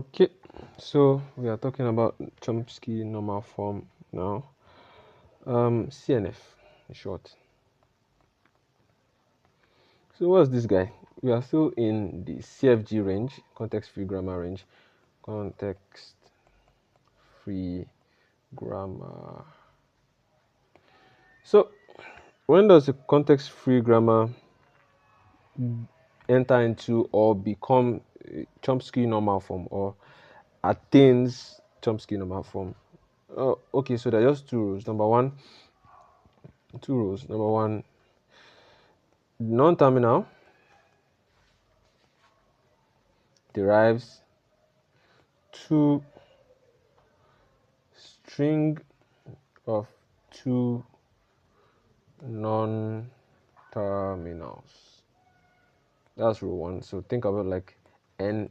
Okay, so we are talking about Chomsky normal form now. CNF in short. So what's this guy? We are still in the CFG range, context-free grammar range. Context-free grammar. So when does a context-free grammar enter into or become Chomsky normal form or attains Chomsky normal form? Oh, okay, so there are just two rules. Two rules. Number one, non-terminal derives two string of two non-terminals. That's rule one. So think about like n.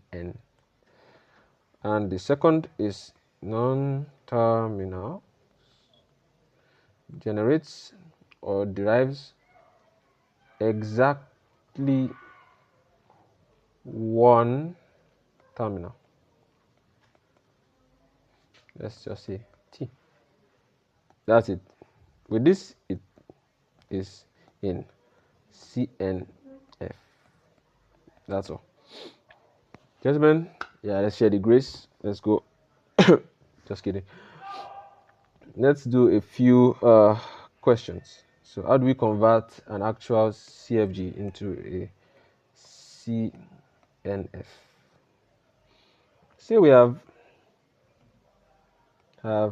And the second is non-terminal generates or derives exactly one terminal. Let's just say T. That's it. With this, it is in CNF. That's all. Gentlemen, yeah, let's share the grace. Let's go. Just kidding. Let's do a few questions. So how do we convert an actual CFG into a CNF? Say we have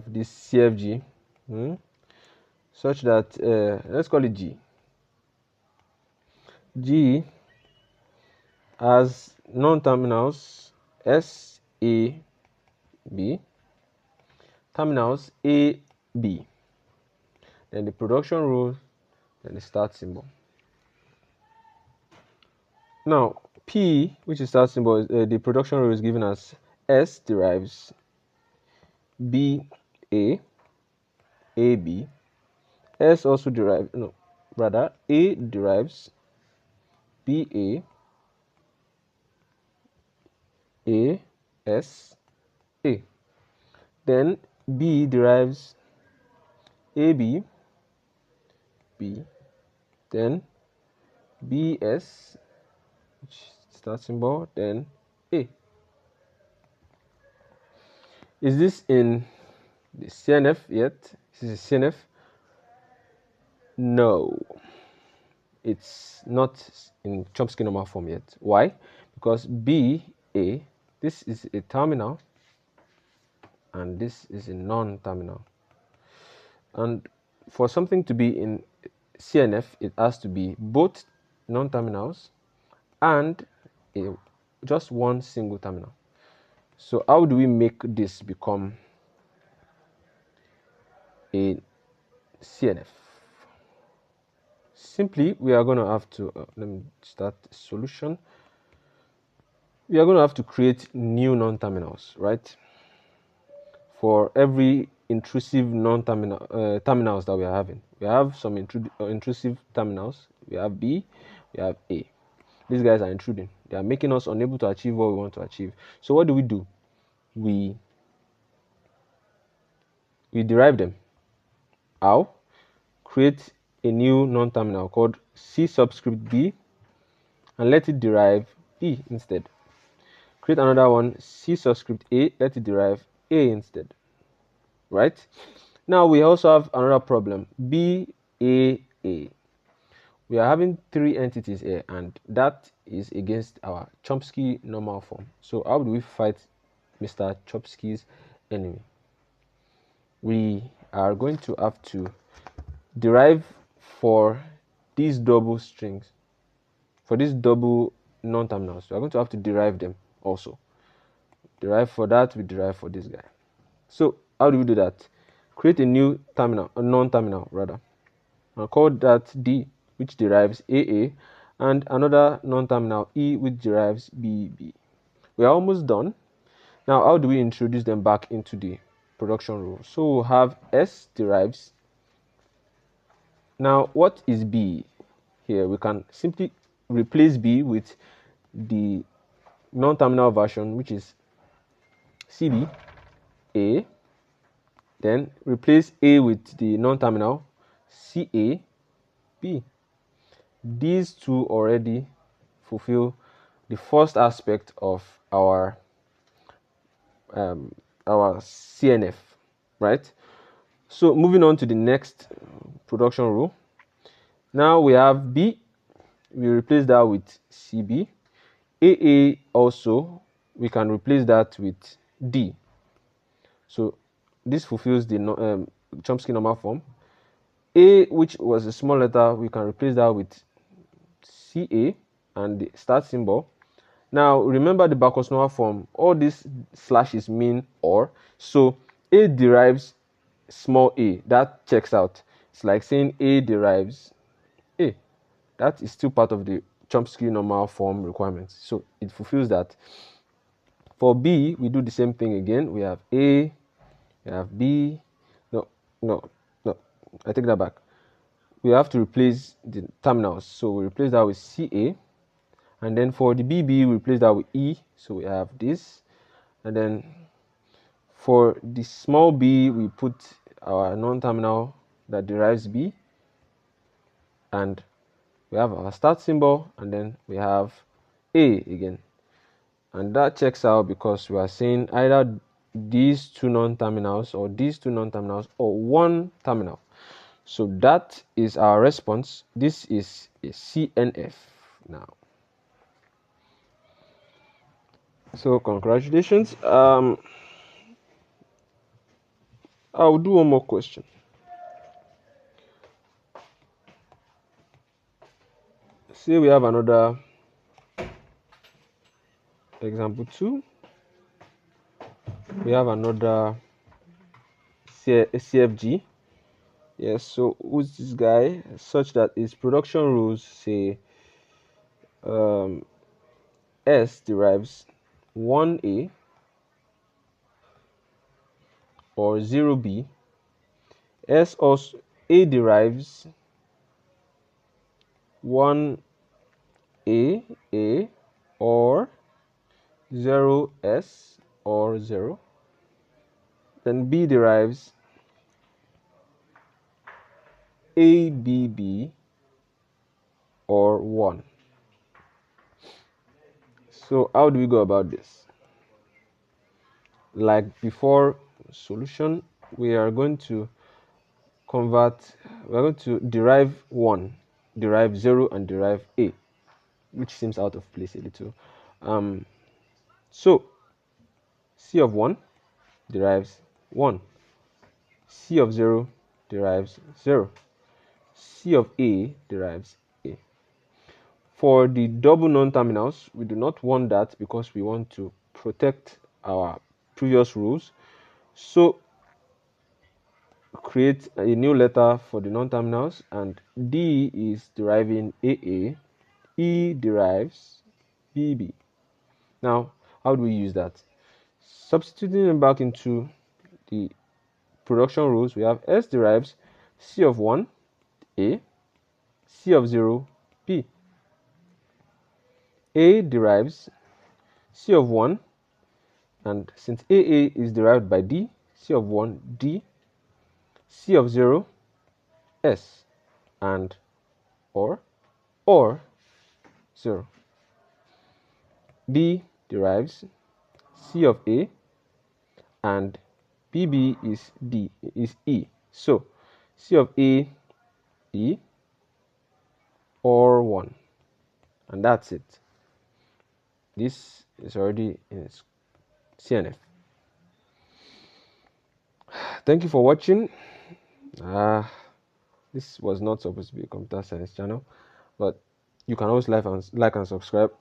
this CFG such that let's call it G. G has non-terminals S, A, B, terminals A, B, then the production rule, then the start symbol. Now P, which is start symbol, the production rule is given as S derives B, A, A, B. S also derives, no, rather A derives B, A, S, A. Then B derives AB, B, then BS, which is start symbol, then A. Is this in the CNF yet? Is this a CNF? No, it's not in Chomsky normal form yet. Why? Because B, A, this is a terminal and this is a non-terminal. And for something to be in CNF, it has to be both non-terminals and just one single terminal. So how do we make this become a CNF? Simply, we are going to have to, let me start the solution. We are going to have to create new non-terminals, right? For every intrusive non-terminal terminals that we are having. We have some intrusive terminals. We have B, we have A. These guys are intruding. They are making us unable to achieve what we want to achieve. So what do? We derive them. How? Create a new non-terminal called C subscript B and let it derive B instead. Create another one, C subscript A, let it derive A instead. Right? Now we also have another problem, B, A, A. We are having three entities here and that is against our Chomsky normal form. So how do we fight Mr. Chomsky's enemy? We are going to have to derive for these double strings, for these double non-terminals. We are going to have to derive them also. Derive for that, we derive for this guy. So how do we do that? Create a new terminal, a non-terminal rather, and call that D, which derives AA, and another non-terminal E, which derives BB. We are almost done. Now, how do we introduce them back into the production rule? So we'll have S derives. Now, what is B here? We can simply replace B with the non-terminal version, which is CB, A. Then replace A with the non-terminal, CA, B. These two already fulfill the first aspect of our CNF, right? So moving on to the next production rule. Now we have B, we replace that with CB. AA also, we can replace that with D. So this fulfills the Chomsky normal form. A, which was a small letter, we can replace that with CA and the start symbol. Now remember the Backus normal form, all these slashes mean or, so A derives small a, that checks out. It's like saying A derives A. That is still part of the Chomsky normal form requirements, so it fulfills that. For B, we do the same thing again. We have A, we have B. No, no, no, I take that back. We have to replace the terminals, so we replace that with CA. And then for the BB, we replace that with E, so we have this. And then for the small b, we put our non-terminal that derives B. And we have our start symbol, and then we have A again. And that checks out because we are saying either these two non-terminals or these two non-terminals or one terminal. So that is our response. This is a CNF now. So congratulations. I'll do one more question. Say we have another example 2. We have another CFG. Yes, so who's this guy? Such that its production rules say S derives 1A or 0B. S also A derives 1A A or 0S or 0. Then B derives ABB or 1. So how do we go about this? Like before solution, we are going to derive 1, derive 0, and derive A, which seems out of place a little. So C of 1 derives 1, C of 0 derives 0, C of A derives A. For the double non-terminals, we do not want that because we want to protect our previous rules. So create a new letter for the non-terminals, and D is deriving AA, E derives BB. Now, how do we use that? Substituting them back into the production rules, we have S derives C of 1, A, C of 0, B. A derives C of 1, and since AA is derived by D, C of 1, D, C of 0, S, and or 0. B derives C of A, and BB is E. So C of A, E, or 1. And that's it. This is already in CNF. Thank you for watching. This was not supposed to be a computer science channel, but you can always like and subscribe.